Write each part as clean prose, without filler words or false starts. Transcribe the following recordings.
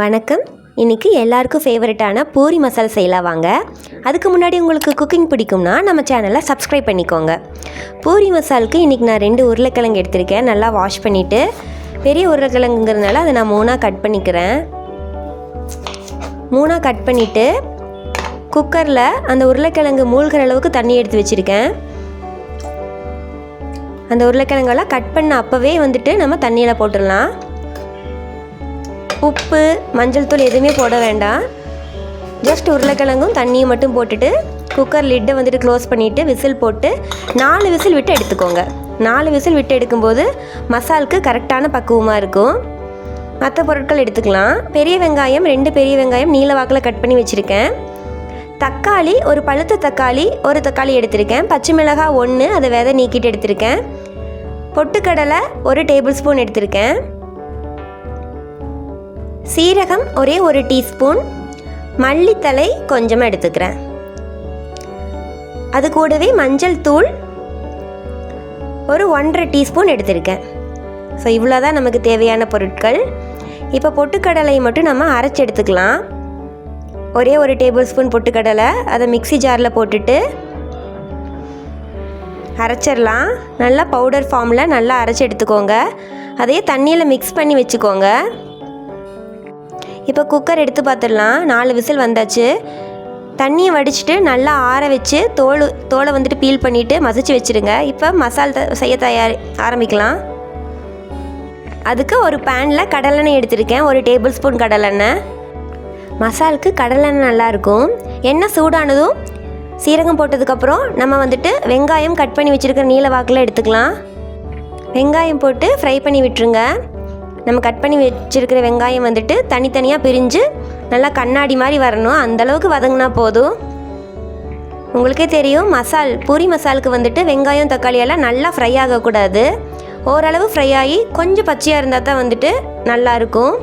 வணக்கம். இன்றைக்கி எல்லாருக்கும் ஃபேவரட்டான பூரி மசாலா செய்யலாம் வாங்க. அதுக்கு முன்னாடி உங்களுக்கு குக்கிங் பிடிக்கும்னா நம்ம சேனலை சப்ஸ்கிரைப் பண்ணிக்கோங்க. பூரி மசாலுக்கு இன்றைக்கி நான் 2 உருளைக்கிழங்கு எடுத்திருக்கேன். நல்லா வாஷ் பண்ணிவிட்டு, பெரிய உருளைக்கிழங்குங்கிறதுனால அதை நான் 3ஆக கட் பண்ணிக்கிறேன். 3ஆக கட் பண்ணிவிட்டு குக்கரில் அந்த உருளைக்கிழங்கு மூழ்கிற அளவுக்கு தண்ணி எடுத்து வச்சுருக்கேன். அந்த உருளைக்கிழங்கெல்லாம் கட் பண்ண அப்போவே நம்ம தண்ணியில் போட்டுடலாம். உப்பு, மஞ்சள் தூள் எதுவுமே போட வேண்டாம். ஜஸ்ட் உருளைக்கிழங்கும் தண்ணியும் மட்டும் போட்டுட்டு குக்கர் லிட்டை க்ளோஸ் பண்ணிவிட்டு விசில் போட்டு 4 விசில் விட்டு எடுத்துக்கோங்க. 4 விசில் விட்டு எடுக்கும்போது மசாலுக்கு கரெக்டான பக்குவமாக இருக்கும். மற்ற பொருட்கள் எடுத்துக்கலாம். பெரிய வெங்காயம் 2 பெரிய வெங்காயம் நீல வாக்கில் கட் பண்ணி வச்சுருக்கேன். தக்காளி, ஒரு பழுத்த தக்காளி, ஒரு தக்காளி எடுத்திருக்கேன். பச்சை மிளகாய் 1, அதை விதை நீக்கிட்டு எடுத்திருக்கேன். பொட்டுக்கடலை 1 டேபிள் ஸ்பூன் எடுத்திருக்கேன். சீரகம் ஒரே 1 டீஸ்பூன், மல்லித்தலை கொஞ்சமாக எடுத்துக்கிறேன். அது கூடவே மஞ்சள் தூள் ஒரு 1.5 டீஸ்பூன் எடுத்திருக்கேன். ஸோ இவ்வளோ தான் நமக்கு தேவையான பொருட்கள். இப்போ பொட்டுக்கடலை மட்டும் நம்ம அரைச்சி எடுத்துக்கலாம். ஒரே 1 டேபிள் ஸ்பூன் பொட்டுக்கடலை, அதை மிக்ஸி ஜாரில் போட்டுட்டு அரைச்சிடலாம். நல்லா பவுடர் ஃபார்மில் நல்லா அரைச்சி எடுத்துக்கோங்க. அதையே தண்ணியில் மிக்ஸ் பண்ணி வச்சுக்கோங்க. இப்போ குக்கர் எடுத்து பார்த்துடலாம். 4 விசில் வந்தாச்சு. தண்ணியை வடிச்சிட்டு நல்லா ஆற வச்சு தோலை பீல் பண்ணிவிட்டு மசிச்சு வச்சுருங்க. இப்போ மசாலா செய்ய ஆரம்பிக்கலாம். அதுக்கு ஒரு பேனில் கடலெண்ணெய் எடுத்திருக்கேன். 1 டேபிள் ஸ்பூன் கடலெண்ணெய். மசாலுக்கு கடலெண்ணெய் நல்லாயிருக்கும். எண்ணெய் சூடானதும் சீரகம் போட்டதுக்கப்புறம் நம்ம வெங்காயம் கட் பண்ணி வச்சுருக்கிற நீல வாக்கில் எடுத்துக்கலாம். வெங்காயம் போட்டு ஃப்ரை பண்ணி விட்டுருங்க. நம்ம கட் பண்ணி வச்சுருக்கிற வெங்காயம் தனித்தனியாக பிரிஞ்சு நல்லா கண்ணாடி மாதிரி வரணும். அந்தளவுக்கு வதங்கினா போதும். உங்களுக்கே தெரியும், பூரி மசாலுக்கு வெங்காயம் தக்காளியெல்லாம் நல்லா ஃப்ரை ஆகக்கூடாது. ஓரளவு ஃப்ரை ஆகி கொஞ்சம் பச்சையாக இருந்தால் தான் நல்லாயிருக்கும்.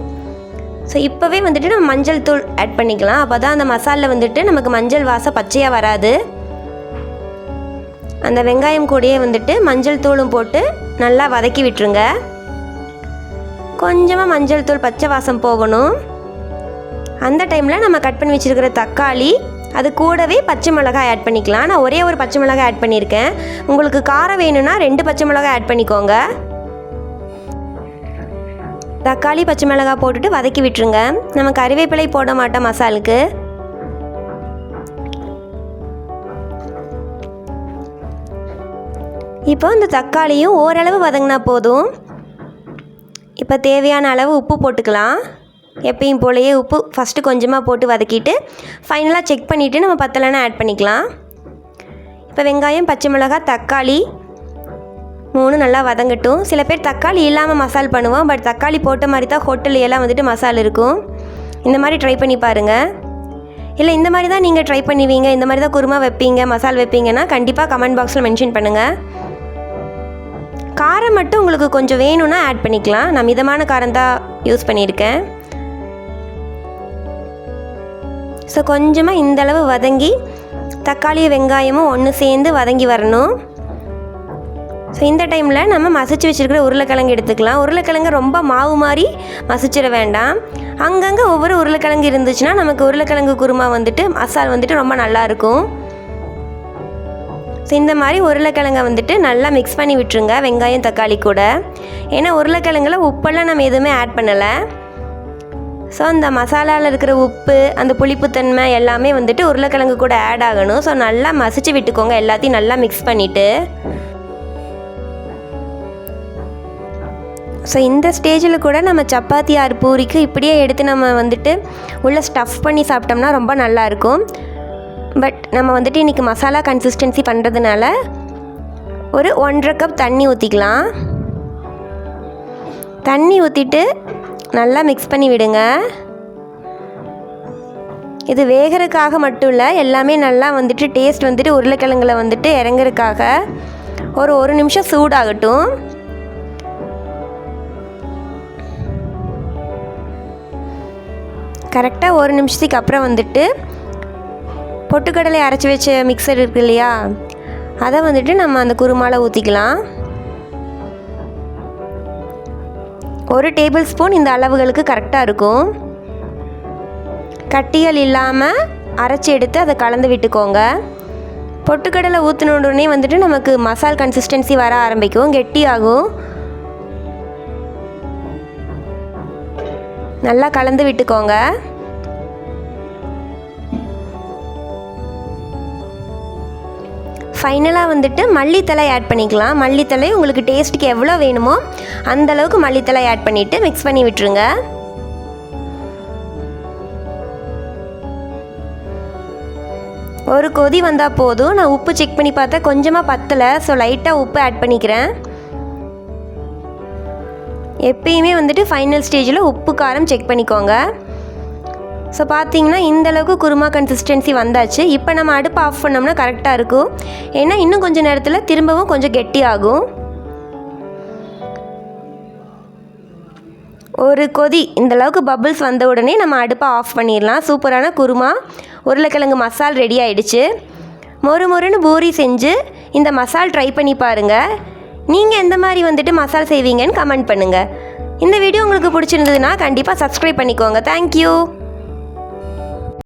ஸோ இப்போவே நம்ம மஞ்சள் தூள் ஆட் பண்ணிக்கலாம். அப்போ தான் அந்த மசாலில் நமக்கு மஞ்சள் வாசம் பச்சையாக வராது. அந்த வெங்காயம் கூடயே மஞ்சள் தூளும் போட்டு நல்லா வதக்கி விட்டுருங்க. கொஞ்சமாக மஞ்சள் தூள் பச்சை வாசம் போகணும். அந்த டைமில் நம்ம கட் பண்ணி வச்சுருக்கிற தக்காளி, அது கூடவே பச்சை மிளகாய் ஆட் பண்ணிக்கலாம். நான் ஒரே 1 பச்சை மிளகாய் ஆட் பண்ணியிருக்கேன். உங்களுக்கு காரம் வேணும்னா 2 பச்சை மிளகாய் ஆட் பண்ணிக்கோங்க. தக்காளி பச்சை மிளகாய் போட்டுட்டு வதக்கி விட்டுருங்க. நம்ம கறிவேப்பிலை போட மாட்டோம் மசாலுக்கு. இப்போ இந்த தக்காளியும் ஓரளவு வதங்கினா போதும். இப்போ தேவையான அளவு உப்பு போட்டுக்கலாம். எப்பயும் போலயே உப்பு ஃபஸ்ட்டு கொஞ்சமாக போட்டு வதக்கிட்டு ஃபைனலாக செக் பண்ணிவிட்டு நம்ம பத்தலைன்னா ஆட் பண்ணிக்கலாம். இப்போ வெங்காயம், பச்சை மிளகாய், தக்காளி 3 நல்லா வதங்கட்டும். சில பேர் தக்காளி இல்லாமல் மசால் பண்ணுவோம். பட் தக்காளி போட்ட மாதிரி தான் ஹோட்டல்லாம் மசால் இருக்கும். இந்த மாதிரி ட்ரை பண்ணி பாருங்கள். இல்லை இந்த மாதிரி தான் நீங்கள் ட்ரை பண்ணுவீங்க, இந்த மாதிரி தான் குருமா வைப்பீங்க, மசால் வைப்பீங்கன்னா கண்டிப்பாக கமெண்ட் பாக்ஸில் மென்ஷன் பண்ணுங்கள். காரம் மட்டும் உங்களுக்கு கொஞ்சம் வேணும்னா ஆட் பண்ணிக்கலாம். நான் மிதமான காரம் தான் யூஸ் பண்ணியிருக்கேன். ஸோ கொஞ்சமாக இந்தளவு வதங்கி தக்காளியும் வெங்காயமும் ஒன்று சேர்ந்து வதங்கி வரணும். ஸோ இந்த டைமில் நம்ம மசிச்சு வச்சுருக்கிற உருளைக்கிழங்கு எடுத்துக்கலாம். உருளைக்கிழங்கு ரொம்ப மாவு மாதிரி மசிச்சிட வேண்டாம். அங்கங்கே ஒவ்வொரு உருளைக்கிழங்கு இருந்துச்சுன்னா நமக்கு உருளைக்கிழங்கு குருமா மசால் ரொம்ப நல்லாயிருக்கும். ஸோ இந்த மாதிரி உருளைக்கிழங்கை நல்லா மிக்ஸ் பண்ணி விட்டுருங்க வெங்காயம் தக்காளி கூட. ஏன்னா உருளைக்கிழங்குல உப்பெல்லாம் நம்ம எதுவுமே ஆட் பண்ணலை. ஸோ அந்த மசாலாவில் இருக்கிற உப்பு, அந்த புளிப்புத்தன்மை எல்லாமே உருளைக்கிழங்கு கூட ஆட் ஆகணும். ஸோ நல்லா மசிச்சு விட்டுக்கோங்க. எல்லாத்தையும் நல்லா மிக்ஸ் பண்ணிவிட்டு. ஸோ இந்த ஸ்டேஜில் கூட நம்ம சப்பாத்தி ஆர் பூரிக்கு இப்படியே எடுத்து நம்ம உள்ளே ஸ்டஃப் பண்ணி சாப்பிட்டோம்னா ரொம்ப நல்லாயிருக்கும். பட் நம்ம இன்றைக்கி மசாலா கன்சிஸ்டன்சி பண்ணுறதுனால ஒரு 1.5 கப் தண்ணி ஊற்றிக்கலாம். தண்ணி ஊற்றிட்டு நல்லா மிக்ஸ் பண்ணி விடுங்க. இது வேகிறதுக்காக மட்டும் இல்லை, எல்லாமே நல்லா டேஸ்ட் உருளைக்கிழங்குல இறங்குறதுக்காக ஒரு 1 நிமிஷம் சூடாகட்டும். கரெக்டாக 1 நிமிஷத்துக்கு அப்புறம் பொட்டுக்கடலை அரைச்சி வச்ச மிக்சர் இருக்கு இல்லையா, அதை நம்ம அந்த குருமாவில் ஊற்றிக்கலாம். 1 டேபிள் ஸ்பூன் இந்த அளவுகளுக்கு கரெக்டாக இருக்கும். கட்டிகள் இல்லாமல் அரைச்சி எடுத்து அதை கலந்து விட்டுக்கோங்க. பொட்டுக்கடலை ஊற்றின உடனே வந்துட்டு நமக்கு மசால் கன்சிஸ்டன்சி வர ஆரம்பிக்கும், கெட்டியாகும். நல்லா கலந்து விட்டுக்கோங்க. ஃபைனலாக வந்துட்டு மல்லித்தழை ஆட் பண்ணிக்கலாம். மல்லித்தழை உங்களுக்கு டேஸ்ட்டுக்கு எவ்வளோ வேணுமோ அந்தளவுக்கு மல்லித்தழை ஆட் பண்ணிவிட்டு மிக்ஸ் பண்ணி விட்டுருங்க. ஒரு கொதி வந்தால் போதும். நான் உப்பு செக் பண்ணி பார்த்தா கொஞ்சமாக பத்தலை, ஸோ லைட்டாக உப்பு ஆட் பண்ணிக்கிறேன். எப்பயுமே வந்துட்டு ஃபைனல் ஸ்டேஜில் உப்பு காரம் செக் பண்ணிக்கோங்க. ஸோ பார்த்தீங்கன்னா இந்தளவுக்கு குருமா கன்சிஸ்டன்சி வந்தாச்சு. இப்போ நம்ம அடுப்பு ஆஃப் பண்ணோம்னா கரெக்டாக இருக்கும். ஏன்னா இன்னும் கொஞ்சம் நேரத்தில் திரும்பவும் கொஞ்சம் கெட்டியாகும். ஒரு கொதி இந்தளவுக்கு பபிள்ஸ் வந்த உடனே நம்ம அடுப்பை ஆஃப் பண்ணிடலாம். சூப்பரான குருமா உருளைக்கிழங்கு மசால் ரெடி ஆகிடுச்சு. மொறு மொறுன்னு பூரி செஞ்சு இந்த மசால் ட்ரை பண்ணி பாருங்கள். நீங்கள் எந்த மாதிரி வந்துட்டு மசால் செய்வீங்கன்னு கமெண்ட் பண்ணுங்கள். இந்த வீடியோ உங்களுக்கு பிடிச்சிருந்ததுன்னா கண்டிப்பாக சப்ஸ்கிரைப் பண்ணிக்கோங்க. தேங்க்யூ.